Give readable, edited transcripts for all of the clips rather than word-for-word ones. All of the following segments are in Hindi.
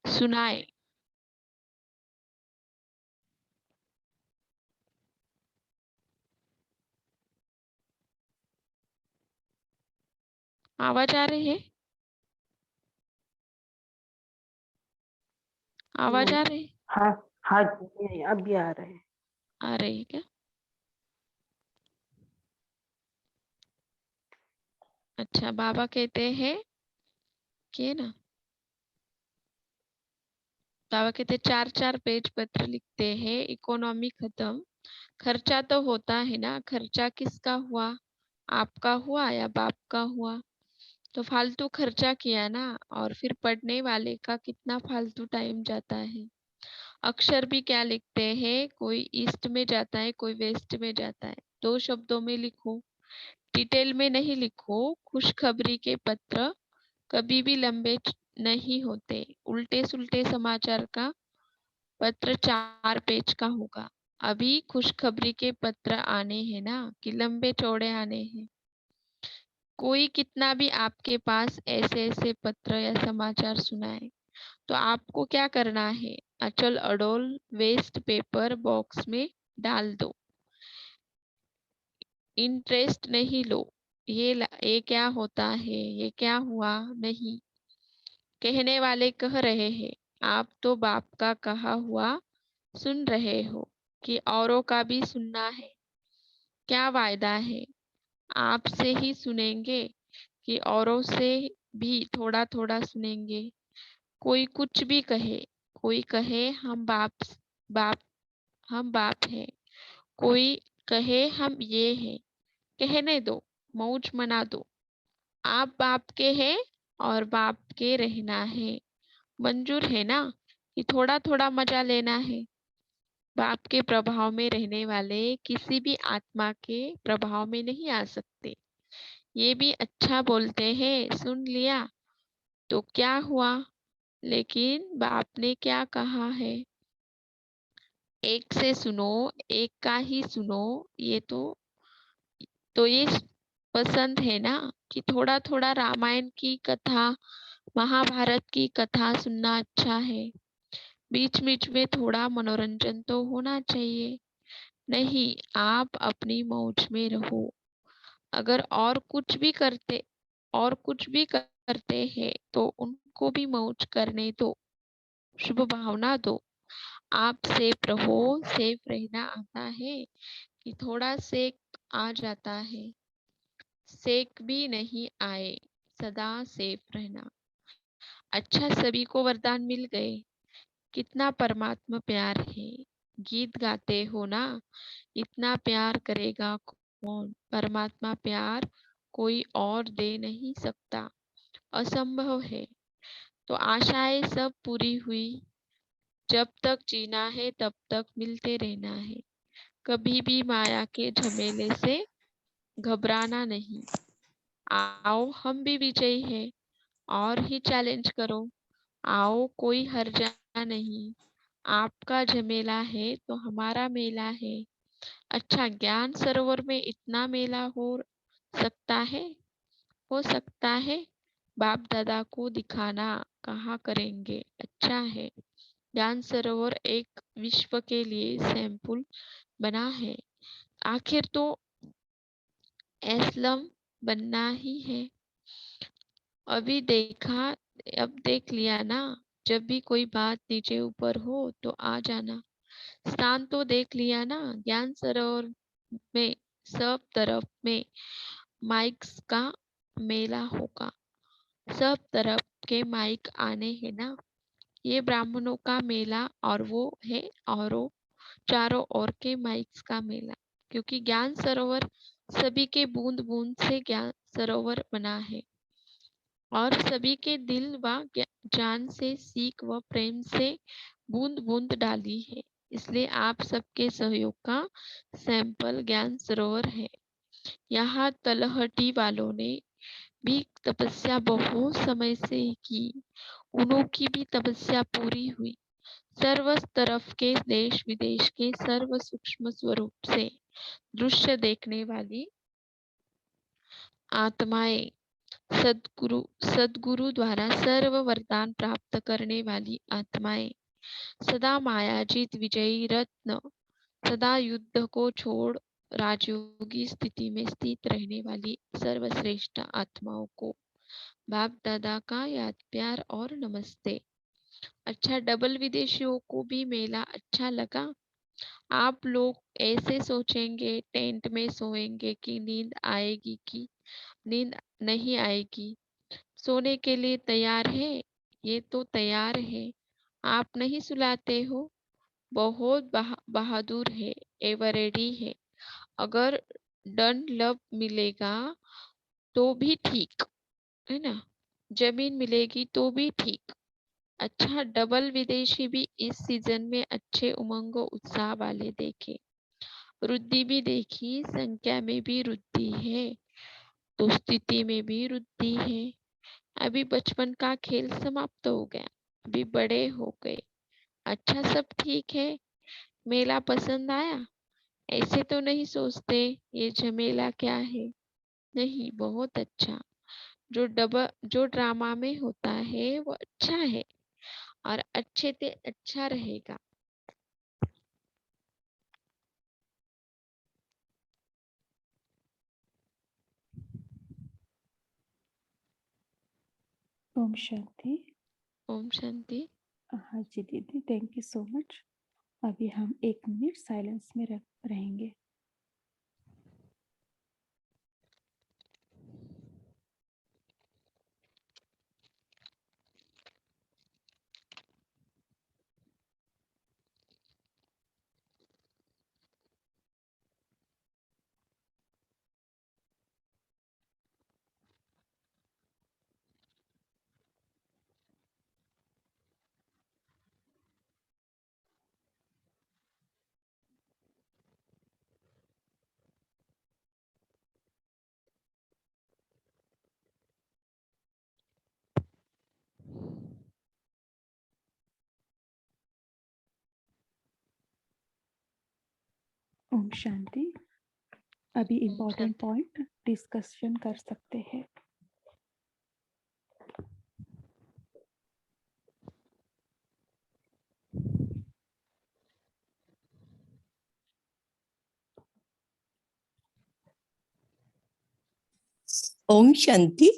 सुनाए। आवाज आ रही है? आवाज नहीं। आ रही? हाँ। हाँ जी, नहीं, अब भी आ रहे हैं। आ रही है क्या? अच्छा, बाबा कहते हैं कि ना, बाबा कहते 4-4 पेज पत्र लिखते हैं, इकोनॉमी खत्म। खर्चा तो होता है ना, खर्चा किसका हुआ? आपका हुआ या बाप का हुआ? तो फालतू खर्चा किया ना, और फिर पढ़ने वाले का कितना फालतू टाइम जाता है। अक्षर भी क्या लिखते हैं, कोई ईस्ट में जाता है, कोई वेस्ट में जाता है। 2 शब्दों में लिखो, डिटेल में नहीं लिखो। खुशखबरी के पत्र कभी भी लंबे नहीं होते। उल्टे सुल्टे समाचार का पत्र 4 पेज का होगा। अभी खुशखबरी के पत्र आने हैं ना, कि लंबे चौड़े आने हैं। कोई कितना भी आपके पास ऐसे ऐसे पत्र या समाचार सुनाए, तो आपको क्या करना है? अचल अडोल वेस्ट पेपर बॉक्स में डाल दो। इंटरेस्ट नहीं लो। ये क्या होता है, ये क्या हुआ, नहीं। कहने वाले कह रहे हैं, आप तो बाप का कहा हुआ सुन रहे हो, कि औरों का भी सुनना है। क्या वायदा है? आपसे ही सुनेंगे, कि औरों से भी थोड़ा थोड़ा सुनेंगे। कोई कुछ भी कहे, कोई कहे बाप हम बाप है, कोई कहे हम ये है। कहने दो, मौज मना दो। आप बाप के हैं और बाप के रहना है। मंजूर है ना, कि थोड़ा थोड़ा मजा लेना है। बाप के प्रभाव में रहने वाले किसी भी आत्मा के प्रभाव में नहीं आ सकते। ये भी अच्छा बोलते हैं, सुन लिया तो क्या हुआ, लेकिन बाप ने क्या कहा है? एक से सुनो, एक का ही सुनो। ये तो ये पसंद है ना, कि थोड़ा थोड़ा रामायण की कथा, महाभारत की कथा सुनना अच्छा है। बीच बीच में थोड़ा मनोरंजन तो होना चाहिए। नहीं, आप अपनी मौज में रहो। अगर और कुछ भी करते हैं, तो उनको भी मौज करने दो। शुभ भावना दो। आप सेफ रहो। सेफ रहना आता है, कि थोड़ा सेक आ जाता है। सेक भी नहीं आए, सदा सेफ रहना। अच्छा, सभी को वरदान मिल गए। कितना परमात्मा प्यार है। गीत गाते हो ना, इतना प्यार करेगा कौन? परमात्मा प्यार कोई और दे नहीं सकता, असंभव है। तो आशाएं सब पूरी हुई। जब तक जीना है तब तक मिलते रहना है। कभी भी माया के झमेले से घबराना नहीं। आओ, हम भी विजयी हैं, और ही चैलेंज करो। आओ, कोई हर्जा नहीं। आपका झमेला है तो हमारा मेला है। अच्छा, ज्ञान सरोवर में इतना मेला सकता है हो सकता है। बाप दादा को दिखाना कहाँ करेंगे? अच्छा है, ज्ञान सरोवर एक विश्व के लिए सैंपल बना है। आखिर तो एस्लम बनना ही है। अभी देखा, अब देख लिया ना। जब भी कोई बात नीचे ऊपर हो तो आ जाना। स्थान तो देख लिया ना। ज्ञान सरोवर में सब तरफ में माइक्स का मेला होगा। सब तरफ के माइक आने हैं ना। ये ब्राह्मणों का मेला, और वो है औरों चारों ओर के माइक्स का मेला। क्योंकि ज्ञान सरोवर सभी के बूंद बूंद से ज्ञान सरोवर बना है, और सभी के दिल व जान से सीख व प्रेम से बूंद बूंद डाली है। इसलिए आप सबके सहयोग का सैंपल ज्ञान सरोवर है। यहाँ तलहटी वालों ने भी तपस्या बहुत समय से ही की। उनकी भी तपस्या पूरी हुई। सर्व तरफ के देश विदेश के सर्व सूक्ष्म स्वरूप से दृश्य देखने वाली आत्माएं सद्गुरु सद्गुरु द्वारा सर्व वरदान प्राप्त करने वाली आत्माएं, सदा मायाजीत विजयी रत्न, सदा युद्ध को छोड़ राजयोगी स्थिति में स्थित रहने वाली सर्वश्रेष्ठ आत्माओं को बाप दादा का याद प्यार और नमस्ते। अच्छा, डबल विदेशियों को भी मेला अच्छा लगा? आप लोग ऐसे सोचेंगे टेंट में सोएंगे कि नींद आएगी कि नींद नहीं आएगी। सोने के लिए तैयार है? ये तो तैयार है। आप नहीं सुलाते हो? बहुत बहादुर है, एवर रेडी है। अगर डन लब मिलेगा तो भी ठीक है ना, जमीन मिलेगी तो भी ठीक। अच्छा, डबल विदेशी भी इस सीजन में अच्छे उमंग उत्साह वाले देखे, वृद्धि भी देखी, संख्या में भी वृद्धि है तो स्थिति में भी वृद्धि है। अभी बचपन का खेल समाप्त हो गया, अभी बड़े हो गए। अच्छा, सब ठीक है। मेला पसंद आया? ऐसे तो नहीं सोचते ये झमेला क्या है। नहीं, बहुत अच्छा। जो ड्रामा में होता है वो अच्छा है और अच्छे से अच्छा रहेगा। ओम शांति। ओम शांति। हाँ जी दीदी, थैंक यू सो मच। अभी हम 1 मिनट साइलेंस में रहेंगे। ओम शांति। अभी ओम इम्पोर्टेंट शांति। पॉइंट डिस्कशन कर सकते हैं। ओम शांति।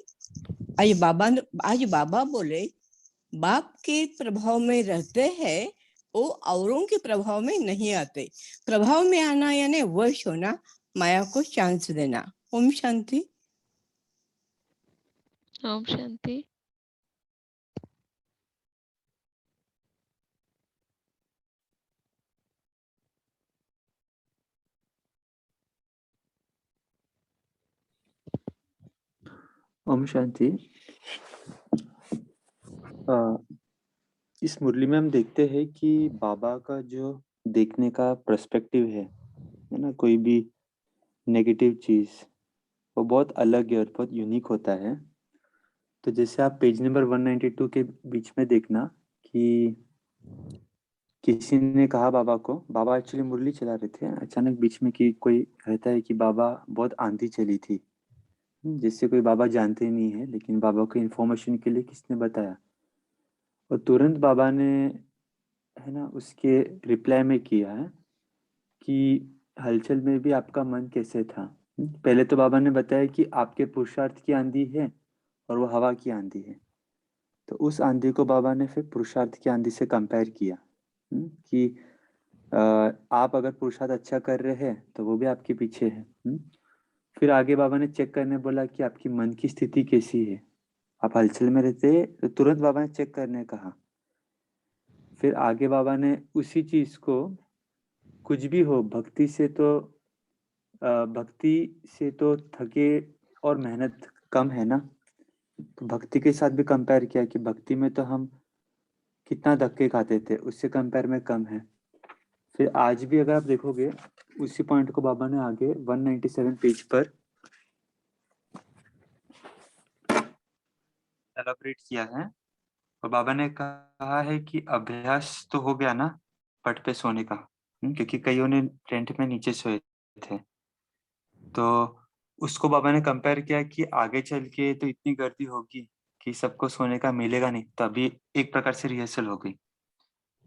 आज बाबा बोले बाप के प्रभाव में रहते हैं, वो औरों के प्रभाव में नहीं आते। प्रभाव में आना यानी वश होना, माया को चांस देना। ओम शांति। ओम शांति। ओम शांति। इस मुरली में हम देखते हैं कि बाबा का जो देखने का पर्सपेक्टिव है ना, कोई भी नेगेटिव चीज वो बहुत अलग है और बहुत यूनिक होता है। तो जैसे आप पेज नंबर 192 के बीच में देखना कि किसी ने कहा बाबा को, बाबा एक्चुअली मुरली चला रहे थे, अचानक बीच में कि कोई कहता है कि बाबा बहुत आंधी चली थी, जिससे कोई बाबा जानते नहीं है, लेकिन बाबा को इन्फॉर्मेशन के लिए किसने बताया, और तुरंत बाबा ने है ना उसके रिप्लाई में किया है कि हलचल में भी आपका मन कैसे था। पहले तो बाबा ने बताया कि आपके पुरुषार्थ की आंधी है और वो हवा की आंधी है। तो उस आंधी को बाबा ने फिर पुरुषार्थ की आंधी से कंपेयर किया कि आप अगर पुरुषार्थ अच्छा कर रहे हैं तो वो भी आपके पीछे है। फिर आगे बाबा ने चेक करने बोला कि आपकी मन की स्थिति कैसी है। आप हलचल में रहते तो तुरंत बाबा ने चेक करने कहा। फिर आगे बाबा ने उसी चीज को, कुछ भी हो, भक्ति से तो थके और मेहनत कम है ना, तो भक्ति के साथ भी कंपेयर किया कि भक्ति में तो हम कितना धक्के खाते थे, उससे कंपेयर में कम है। फिर आज भी अगर आप देखोगे उसी पॉइंट को बाबा ने आगे 197 पेज पर एलाबोरेट किया है, और बाबा ने कहा है कि अभ्यास तो हो गया ना पट पे सोने का, क्योंकि कईयों ने टेंट में नीचे सोए थे। तो उसको बाबा ने कंपेयर किया कि आगे चल के तो इतनी गर्दी होगी कि सबको सोने का मिलेगा नहीं, तो अभी एक प्रकार से रिहर्सल हो गई।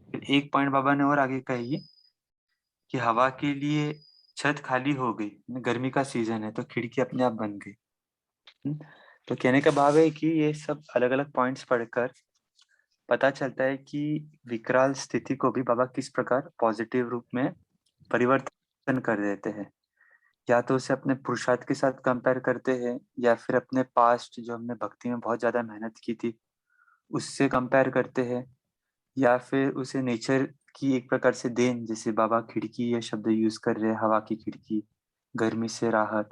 फिर एक पॉइंट बाबा ने और आगे कही कि हवा के लिए छत खाली हो गई, गर्मी का सीजन है तो खिड़की अपने आप बन गई। तो कहने का भाव है कि ये सब अलग अलग पॉइंट्स पढ़कर पता चलता है कि विकराल स्थिति को भी बाबा किस प्रकार पॉजिटिव रूप में परिवर्तन कर देते हैं। या तो उसे अपने पुरुषार्थ के साथ कंपेयर करते हैं, या फिर अपने पास्ट जो हमने भक्ति में बहुत ज्यादा मेहनत की थी उससे कंपेयर करते हैं, या फिर उसे नेचर की एक प्रकार से देन, जैसे बाबा खिड़की ये शब्द यूज कर रहे हैं, हवा की खिड़की, गर्मी से राहत,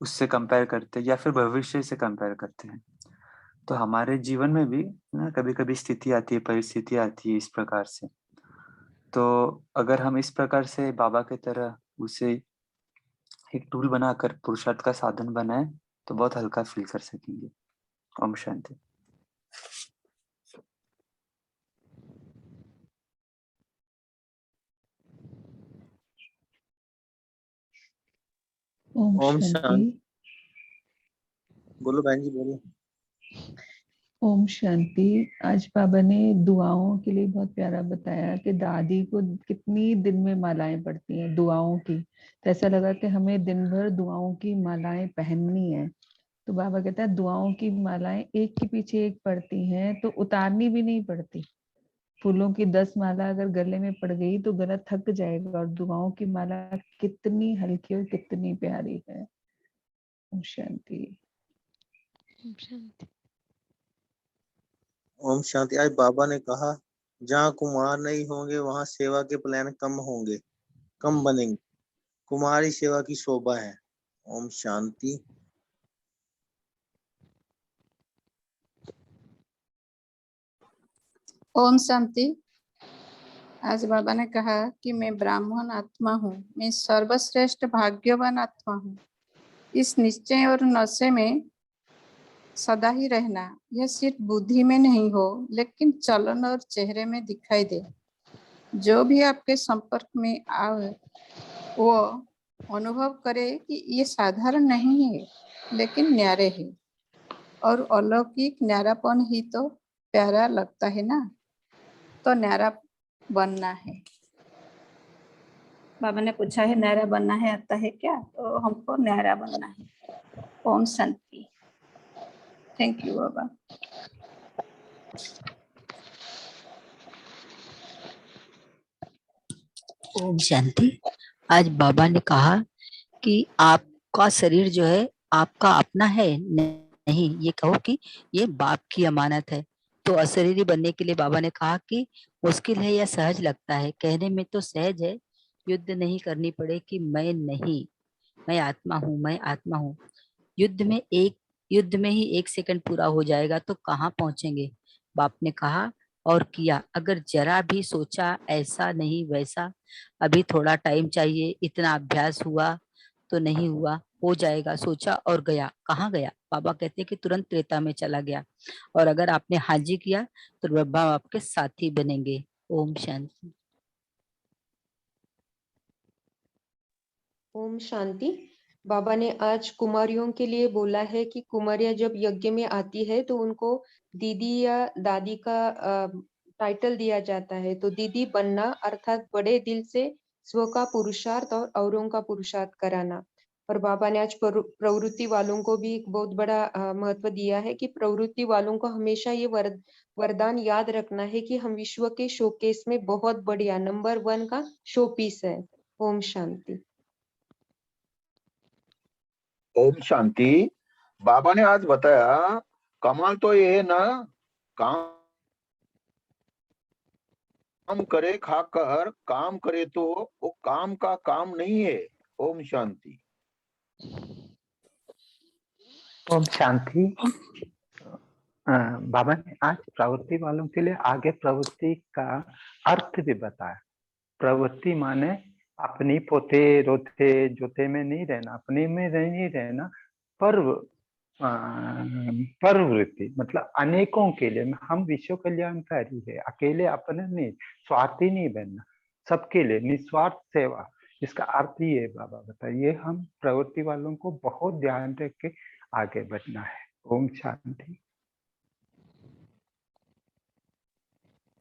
उससे कंपेयर करते हैं, या फिर भविष्य से कंपेयर करते हैं। तो हमारे जीवन में भी ना कभी कभी स्थिति आती है, परिस्थिति आती है इस प्रकार से। तो अगर हम इस प्रकार से बाबा की तरह उसे एक टूल बनाकर पुरुषार्थ का साधन बनाए तो बहुत हल्का फील कर सकेंगे। ओम शांति। ओम ओम शांति। शांति। बोलो बहन जी, बोलो। ओम शांति। आज बाबा ने दुआओं के लिए बहुत प्यारा बताया कि दादी को कितनी दिन में मालाएं पड़ती हैं दुआओं की, तो ऐसा लगा कि हमें दिन भर दुआओं की मालाएं पहननी है। तो बाबा कहता है दुआओं की मालाएं एक के पीछे एक पड़ती हैं तो उतारनी भी नहीं पड़ती। फूलों की 10 माला अगर गले में पड़ गई तो गला थक जाएगा, और दुआओं की माला कितनी हल्की और कितनी प्यारी है। ओम शांति। ओम शांति। ओम शांति। आज बाबा ने कहा जहाँ कुमार नहीं होंगे वहाँ सेवा के प्लान कम होंगे, कम बनेंगे। कुमारी सेवा की शोभा है। ओम शांति। ओम शांति। आज बाबा ने कहा कि मैं ब्राह्मण आत्मा हूँ, मैं सर्वश्रेष्ठ भाग्यवान आत्मा हूँ। इस निश्चय और नशे में सदा ही रहना, यह सिर्फ बुद्धि में नहीं हो लेकिन चलन और चेहरे में दिखाई दे। जो भी आपके संपर्क में आए वो अनुभव करे कि ये साधारण नहीं है लेकिन न्यारे है, और अलौकिक न्यारापन ही तो प्यारा लगता है ना। तो न्यारा बनना है। बाबा ने पूछा है न्यारा बनना है आता है क्या, तो हमको न्यारा बनना है। ओम शांति। थैंक यू बाबा। ओम शांति। आज बाबा ने कहा कि आपका शरीर जो है आपका अपना है नहीं, ये कहो कि ये बाप की अमानत है। तो अशरीरी बनने के लिए बाबा ने कहा कि मुश्किल है या सहज लगता है, कहने में तो सहज है। युद्ध नहीं करनी पड़े कि मैं नहीं, मैं आत्मा हूँ, मैं आत्मा हूँ। युद्ध में ही 1 सेकंड पूरा हो जाएगा तो कहाँ पहुंचेंगे। बाप ने कहा और किया, अगर जरा भी सोचा ऐसा नहीं वैसा, अभी थोड़ा टाइम चाहिए, इतना अभ्यास हुआ तो नहीं हुआ, हो जाएगा, सोचा और गया, कहाँ गया। बाबा कहते हैं कि तुरंत त्रेता में चला गया। और अगर आपने हाजी किया तो बाबा आपके साथी बनेंगे। ओम शांति। ओम शांति। बाबा ने आज कुमारियों के लिए बोला है कि कुमारियां जब यज्ञ में आती है तो उनको दीदी या दादी का टाइटल दिया जाता है। तो दीदी बनना अर्थात बड़े दिल से स्व का पुरुषार्थ और औरों का पुरुषार्थ कराना। और बाबा ने आज प्रवृत्ति वालों को भी एक बहुत बड़ा महत्व दिया है कि प्रवृत्ति वालों को हमेशा ये वरदान याद रखना है कि हम विश्व के शोकेस में बहुत बढ़िया नंबर 1 का शो पीस है। ओम शांति। ओम शांति। बाबा ने आज बताया कमाल तो ये है ना, काम करे खाकर, काम करे तो वो काम का काम नहीं है। ओम शांति। ओम शांति। बाबा ने आज प्रवृत्ति वालों के लिए आगे प्रवृत्ति का अर्थ भी बताया। प्रवृत्ति माने अपनी पोते रोते जोते में नहीं रहना, अपने में नहीं रहना, परवृत्ति मतलब अनेकों के लिए। हम विश्व कल्याणकारी है, अकेले अपने नहीं, स्वार्थी नहीं बनना, सबके लिए निस्वार्थ सेवा। इसका अर्थ ये है बाबा बताइए। हम प्रवृत्ति वालों को बहुत ध्यान रख के आगे बढ़ना है। ओम शांति।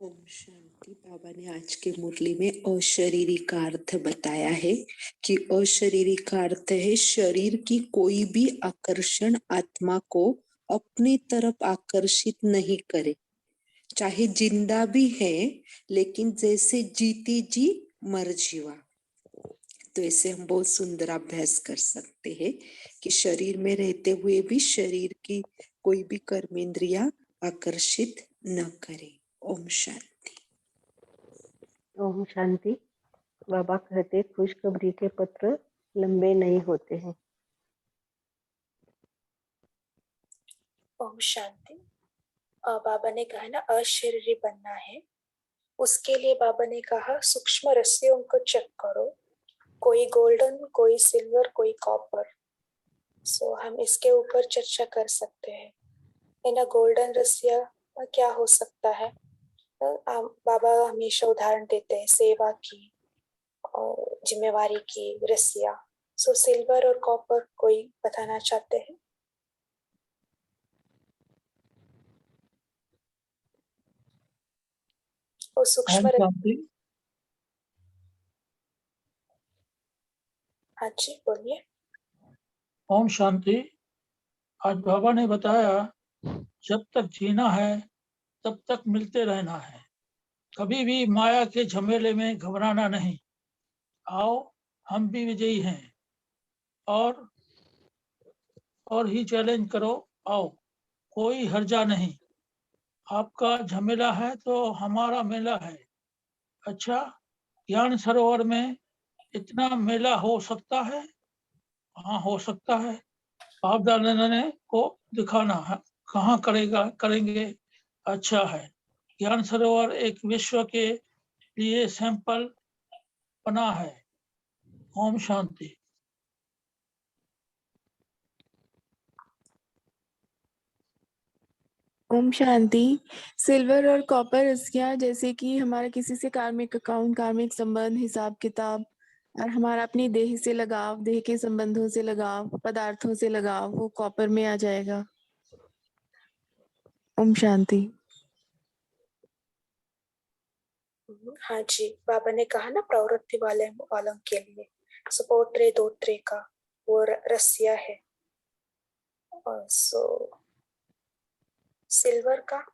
ओम शांति। बाबा ने आज के मुरली में अशरीरी का अर्थ बताया है कि अशरीरी का अर्थ है शरीर की कोई भी आकर्षण आत्मा को अपनी तरफ आकर्षित नहीं करे, चाहे जिंदा भी है लेकिन जैसे जीती जी मर जीवा। तो ऐसे हम बहुत सुंदर अभ्यास कर सकते हैं कि शरीर में रहते हुए भी शरीर की कोई भी कर्मेंद्रिया आकर्षित न करे। ओम शांति। ओम शांति। बाबा कहते खुशखबरी के पत्र लंबे नहीं होते हैं। ओम शांति। बाबा ने कहा ना अशरीरी बनना है, उसके लिए बाबा ने कहा सूक्ष्म रस्सियों को चेक करो, कोई गोल्डन, कोई सिल्वर, कोई कॉपर। सो हम इसके ऊपर चर्चा कर सकते हैं। इन गोल्डन रस्सियां क्या हो सकता है? बाबा हमेशा उदाहरण देते हैं सेवा की और जिम्मेवारी की रस्सियां। सो सिल्वर और कॉपर कोई बताना चाहते हैं? और सूक्ष्म हाँ जी बोलिए। ओम शांति। आज बाबा ने बताया जब तक जीना है तब तक मिलते रहना है, कभी भी माया के झमेले में घबराना नहीं। आओ हम भी विजयी हैं और ही चैलेंज करो, आओ कोई हर्जा नहीं। आपका झमेला है तो हमारा मेला है। अच्छा, ज्ञान सरोवर में इतना मेला हो सकता है? हाँ हो सकता है। बाप दादा ने को दिखाना है, कहाँ करेंगे। अच्छा है, ज्ञान सरोवर एक विश्व के लिए सैंपल बना है। ओम शांति। ओम शांति। सिल्वर और कॉपर रस्सियां जैसे कि हमारा किसी से कार्मिक अकाउंट, कार्मिक संबंध, हिसाब किताब और हमारा अपनी देह से लगाव, देह के संबंधों से लगाव, पदार्थों से लगाव, वो कॉपर में आ जाएगा। ओम शांति। हाँ जी, बाबा ने कहा ना प्रवृत्ति वालों के लिए सपोर्ट्रे दोत्रे का वो रस्सिया है। और सो सिल्वर का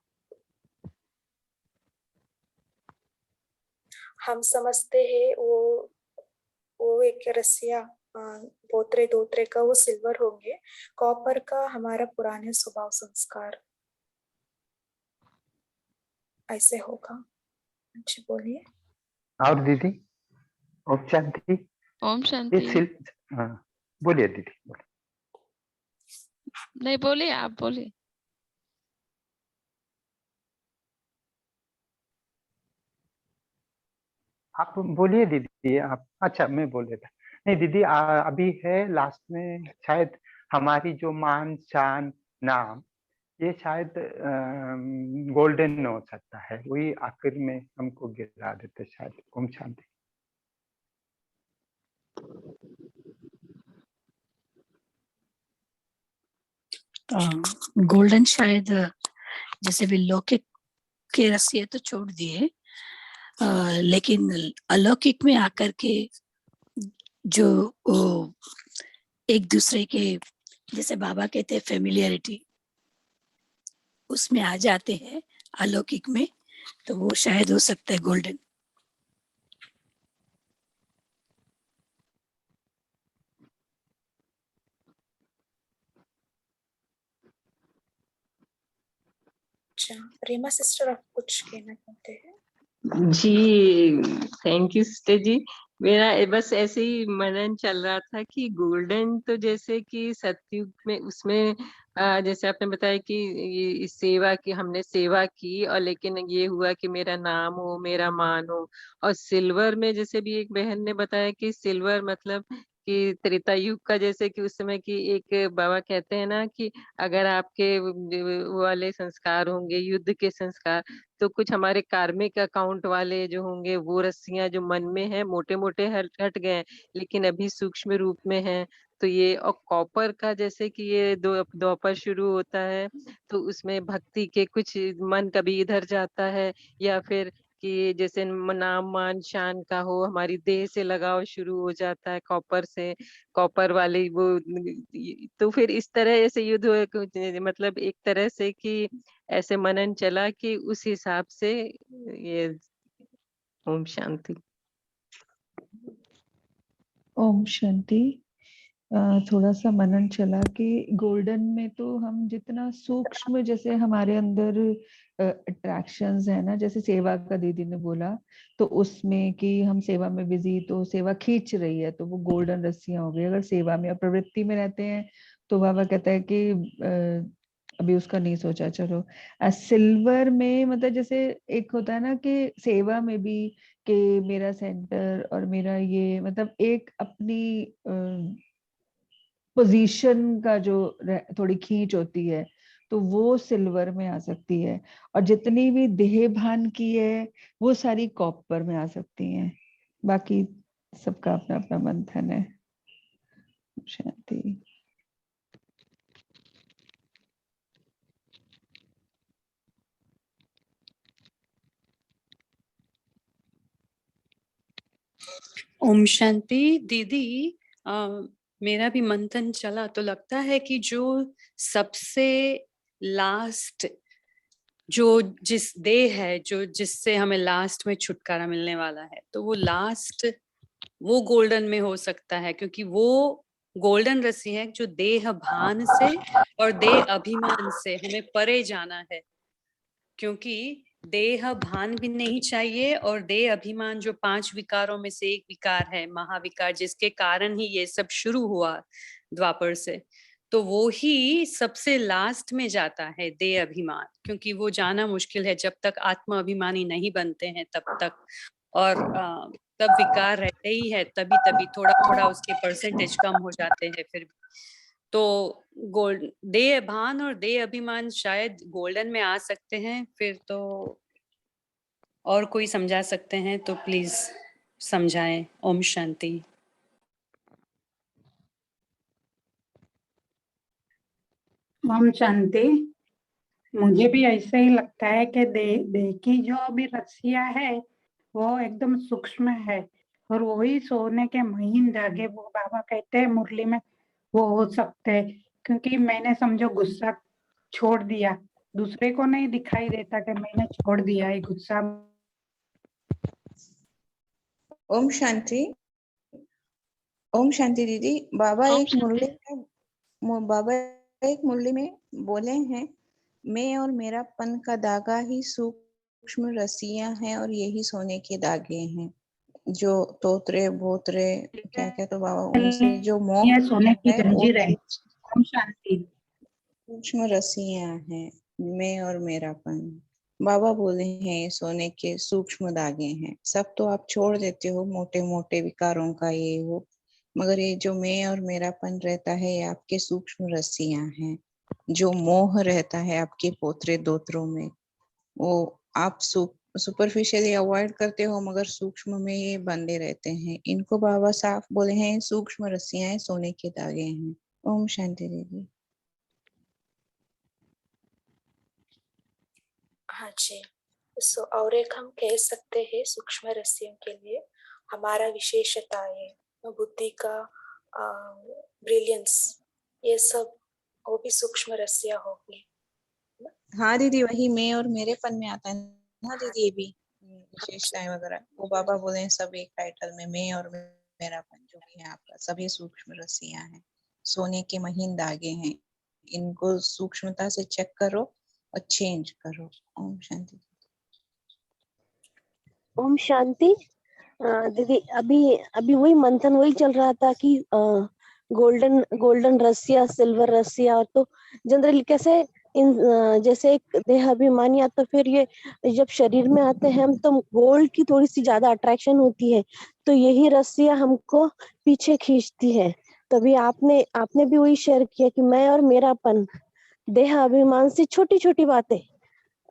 हम समझते हैं वो एक रस्सिया बोत्रे दोत्रे का वो सिल्वर होंगे। कॉपर का हमारा पुराने स्वभाव संस्कार ऐसे होगा। जी बोलिए। और दीदी ओम शांति। ओम शांति। हाँ बोलिए दीदी बोलिए। नहीं बोलिए, आप बोलिए। आप बोलिए दीदी आप। अच्छा मैं बोल देता। नहीं दीदी अभी है लास्ट में शायद हमारी जो मान शान नाम ये शायद गोल्डन हो सकता है, वही आखिर में हमको गिरा देते शायद। ओम शांति। गोल्डन शायद जैसे भी लौकिक के रस्सियां तो छोड़ दिए, लेकिन अलौकिक में आकर के जो एक दूसरे के जैसे बाबा कहते हैं फेमिलियरिटी, उसमें आ जाते हैं अलौकिक में, तो वो शायद हो सकता है गोल्डन। अच्छा रीमा सिस्टर, आप कुछ कहना चाहते हैं? जी थैंक यू सिस्टर जी। मेरा बस ऐसे ही मनन चल रहा था कि गोल्डन तो जैसे कि सतयुग में उसमें जैसे आपने बताया कि ये इस सेवा की हमने सेवा की और लेकिन ये हुआ कि मेरा नाम हो, मेरा मान हो। और सिल्वर में जैसे भी एक बहन ने बताया कि सिल्वर मतलब कि त्रेता युग का जैसे कि उस समय की एक बाबा कहते हैं ना कि अगर आपके वो वाले संस्कार होंगे युद्ध के संस्कार, तो कुछ हमारे कार्मिक अकाउंट वाले जो होंगे वो रस्सियां जो मन में है मोटे मोटे हट गए, लेकिन अभी सूक्ष्म रूप में है। तो ये और कॉपर का जैसे कि ये द्वापर शुरू होता है, तो उसमें भक्ति के कुछ मन कभी इधर जाता है, या फिर कि जैसे नाम मान शान का हो, हमारी देह से लगाव शुरू हो जाता है कॉपर से, कॉपर वाली वो। तो फिर इस तरह ऐसे युद्ध हुए मतलब एक तरह से कि ऐसे मनन चला कि उस हिसाब से ये। ओम शांति। ओम शांति। थोड़ा सा मनन चला कि गोल्डन में तो हम जितना सूक्ष्म, जैसे हमारे अंदर अट्रैक्शंस है ना, जैसे सेवा का दीदी ने बोला, तो उसमें कि हम सेवा में बिजी, तो सेवा खींच रही है, तो वो गोल्डन रस्सियां हो गई। अगर सेवा में और प्रवृत्ति में रहते हैं तो बाबा कहता है कि अभी उसका नहीं सोचा, चलो। सिल्वर में मतलब जैसे एक होता है ना कि सेवा में भी कि मेरा सेंटर और मेरा ये मतलब एक अपनी पोजीशन का जो थोड़ी खींच होती है, तो वो सिल्वर में आ सकती है। और जितनी भी देह भान की है वो सारी कॉपर में आ सकती हैं। बाकी सबका अपना अपना मंथन है। शांति। ओम शांति। दीदी, मेरा भी मंथन चला तो लगता है कि जो सबसे लास्ट जो जिस देह है, जो जिससे हमें लास्ट में छुटकारा मिलने वाला है, तो वो लास्ट वो गोल्डन में हो सकता है, क्योंकि वो गोल्डन रस्सी है जो देह भान से और देह अभिमान से हमें परे जाना है। क्योंकि देह भान भी नहीं चाहिए और देह अभिमान जो 5 विकारों में से एक विकार है, महाविकार, जिसके कारण ही ये सब शुरू हुआ द्वापर से, तो वो ही सबसे लास्ट में जाता है, देह अभिमान। क्योंकि वो जाना मुश्किल है जब तक आत्मा अभिमानी नहीं बनते हैं तब तक, और तब विकार रहते ही है, तभी तभी थोड़ा थोड़ा उसके परसेंटेज कम हो जाते हैं फिर। तो गोल्ड देह भान और देह अभिमान शायद गोल्डन में आ सकते हैं फिर। तो और कोई समझा सकते हैं तो प्लीज समझाएं। ओम शांति। ओम शांति। मुझे भी ऐसे ही लगता है कि देह की जो भी रस्सियां है वो एकदम सूक्ष्म है, और वही सोने के महीन धागे वो बाबा कहते हैं मुरली में वो हो सकते हैं। क्योंकि मैंने समझो गुस्सा छोड़ दिया, दूसरे को नहीं दिखाई देता कि मैंने छोड़ दिया है गुस्सा। ओम शांति। ओम शांति दीदी। बाबा एक मुरली में बोले हैं, मैं और मेरापन का धागा ही सूक्ष्म रस्सियां हैं और यही सोने के धागे हैं। जो तोतरे बोतरे क्या क्या तो बाबा उनसे जो मोह ये सोने की है जंजीर है। ओम शांति। सूक्ष्म रस्सियां हैं, मैं और मेरापन। बाबा बोले हैं सोने के सूक्ष्म धागे हैं। सब तो आप छोड़ देते हो, मोटे मोटे विकारों का ये वो, मगर ये जो मैं और मेरापन रहता है ये आपके सूक्ष्म रस्सियां हैं। जो मोह रहता है आपके पोतरे दोत्रों में, वो आप सुपरफिशियली अवॉइड करते हो, मगर सूक्ष्म में ये बंधे रहते हैं। इनको बाबा साफ बोले हैं सूक्ष्म रस्सियां हैं, सोने के धागे हैं। ओम शांति दीदी। हाँ जी। और एक हम कह सकते हैं सूक्ष्म रस्सियों के लिए हमारा विशेषता है, बुद्धि का ब्रिलियंस, ये सब वो भी सूक्ष्म रस्सियां होगी। हाँ दीदी, वही मैं और मेरेपन में आता है ना दीदी, ये भी विशेषताएं वगैरह वो बाबा बोले हैं सब एक टाइटल में, मैं और मेरापन जो भी है आपका, सभी सूक्ष्म रस्सियां हैं, सोने के महीन धागे हैं। इनको सूक्ष्मता से चेक करो और चेंज करो। ओम शांति। ओम शांति। दीदी अभी वही मंथन वही चल रहा था कि गोल्डन रस्सिया, सिल्वर रस्सिया, तो जनरली कैसे जैसे एक देह अभिमान या तो फिर ये जब शरीर में आते हैं हम तो गोल्ड की थोड़ी सी ज्यादा अट्रैक्शन होती है, तो यही रस्सियां हमको पीछे खींचती है। तभी आपने आपने भी वही शेयर किया कि मैं और मेरापन, देह अभिमान से छोटी छोटी बातें।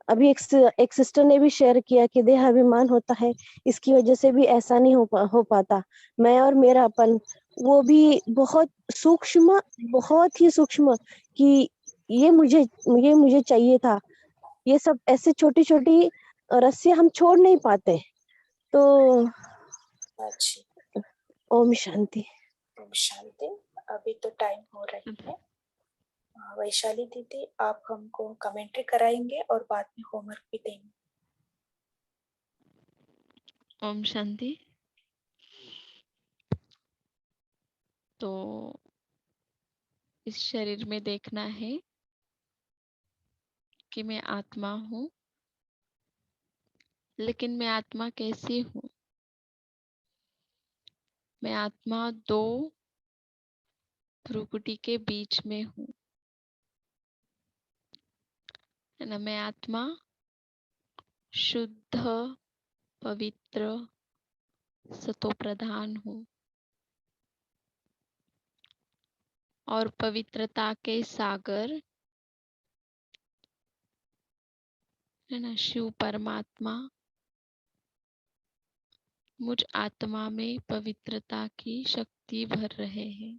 अभी एक सिस्टर ने भी शेयर किया कि देह अभिमान होता है, इसकी वजह से भी ऐसा नहीं हो पाता। मैं और मेरापन, वो भी बहुत सूक्ष्म, बहुत ही सूक्ष्म, कि ये मुझे चाहिए था। ये सब ऐसे छोटी छोटी रस्सियां हम छोड़ नहीं पाते। तो अच्छा, ओम शांति। ओम शांति। अभी तो टाइम हो रही है। वैशाली दीदी, आप हमको कमेंट्री कराएंगे और बाद में होमवर्क भी देंगे। ओम शांति। तो इस शरीर में देखना है कि मैं आत्मा हूँ, लेकिन मैं आत्मा कैसी हूँ? मैं आत्मा दो भ्रुकुटी के बीच में हूँ, है ना। मैं आत्मा शुद्ध, पवित्र, सतो प्रधान हूँ और पवित्रता के सागर, है ना, शिव परमात्मा मुझ आत्मा में पवित्रता की शक्ति भर रहे हैं।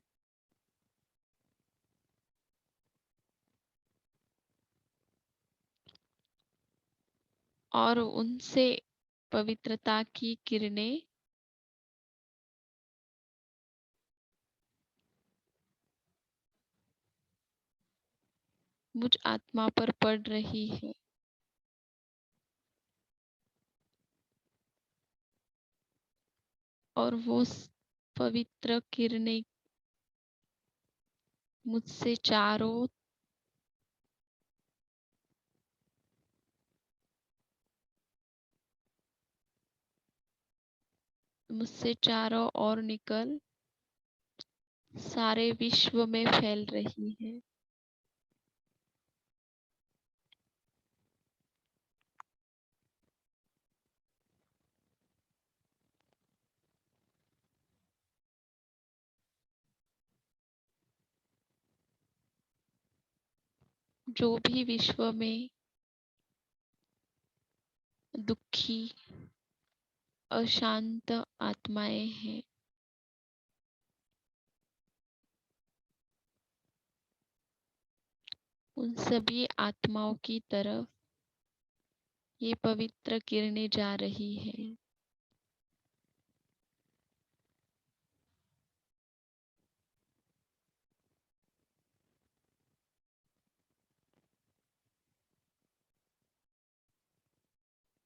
और उनसे पवित्रता की किरणें मुझ आत्मा पर पड़ रही है। और वो पवित्र किरणें मुझसे चारों ओर निकल सारे विश्व में फैल रही है। जो भी विश्व में दुखी, अशांत आत्माएं हैं, उन सभी आत्माओं की तरफ ये पवित्र किरणें जा रही हैं।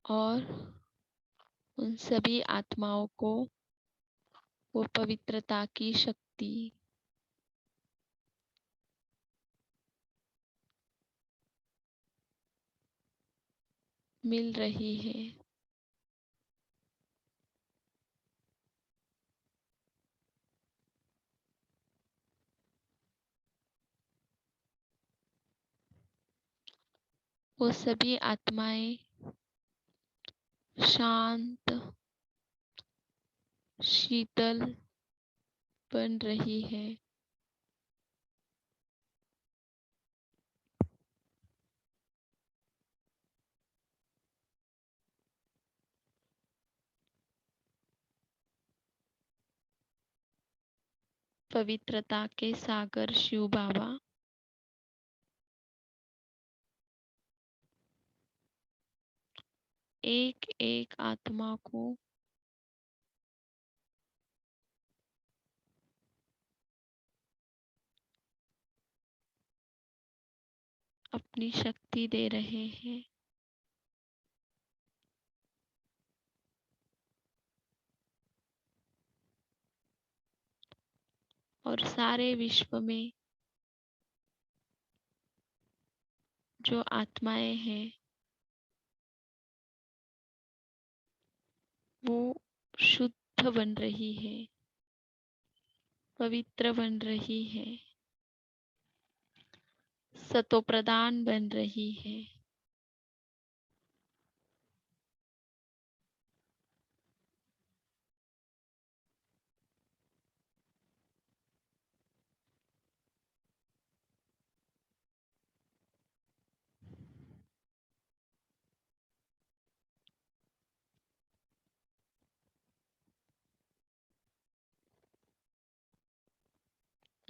और उन सभी आत्माओं को वो पवित्रता की शक्ति मिल रही है। वो सभी आत्माएं शांत, शीतल बन रही है। पवित्रता के सागर शिव बाबा एक एक आत्मा को अपनी शक्ति दे रहे हैं। और सारे विश्व में जो आत्माएं हैं वो शुद्ध बन रही है, पवित्र बन रही है। सतोप्रधान बन रही है।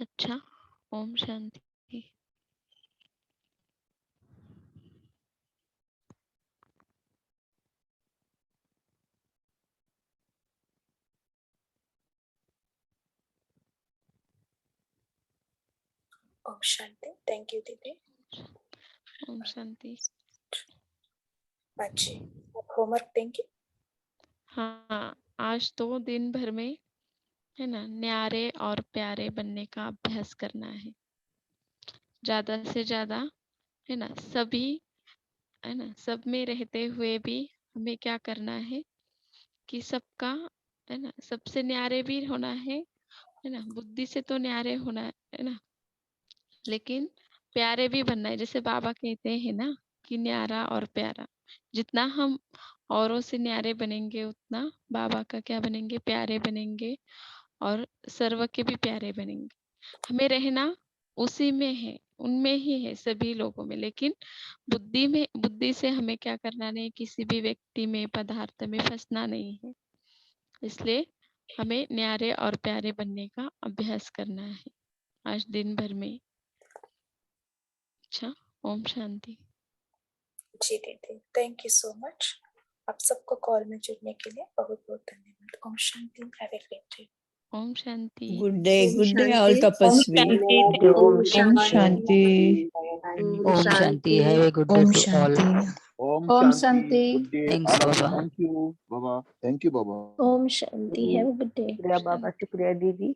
अच्छा, ओम शांति। ओम शांति। थैंक यू दीदी। ओम शांति। अच्छी, आप होमवर्क देंगे? हाँ, आज तो दिन भर में है ना न्यारे और प्यारे बनने का अभ्यास करना है। ज्यादा से ज्यादा है ना सभी है ना सब में रहते हुए भी हमें क्या करना है कि सबका है ना सबसे न्यारे भी होना है ना बुद्धि से तो न्यारे होना है ना, लेकिन प्यारे भी बनना है। जैसे बाबा कहते हैं ना कि न्यारा और प्यारा, जितना हम औरों से न्यारे बनेंगे उतना बाबा का क्या बनेंगे, प्यारे बनेंगे और सर्व के भी प्यारे बनेंगे। हमें रहना उसी में है, उनमें ही है, सभी लोगों में, लेकिन बुद्धि से हमें क्या करना नहीं, किसी भी व्यक्ति में पदार्थ में फंसना नहीं है। इसलिए हमें न्यारे और प्यारे बनने का अभ्यास करना है आज दिन भर में। अच्छा, ओम शांति। जी दीदी, थैंक यू सो मच। आप सबको कॉल में जुड़ने के लिए बहुत बहुत धन्यवाद। ओम शांति। Have a great day. ओम शांति। गुड डे ऑल तपस्वी। ओम शांति। ओम शांति। Have a good day to all. ओम शांति। Good day. थैंक्स बाबा। थैंक यू बाबा। थैंक यू बाबा। ओम शांति। Have a good day. शुक्रिया बाबा, शुक्रिया दीदी।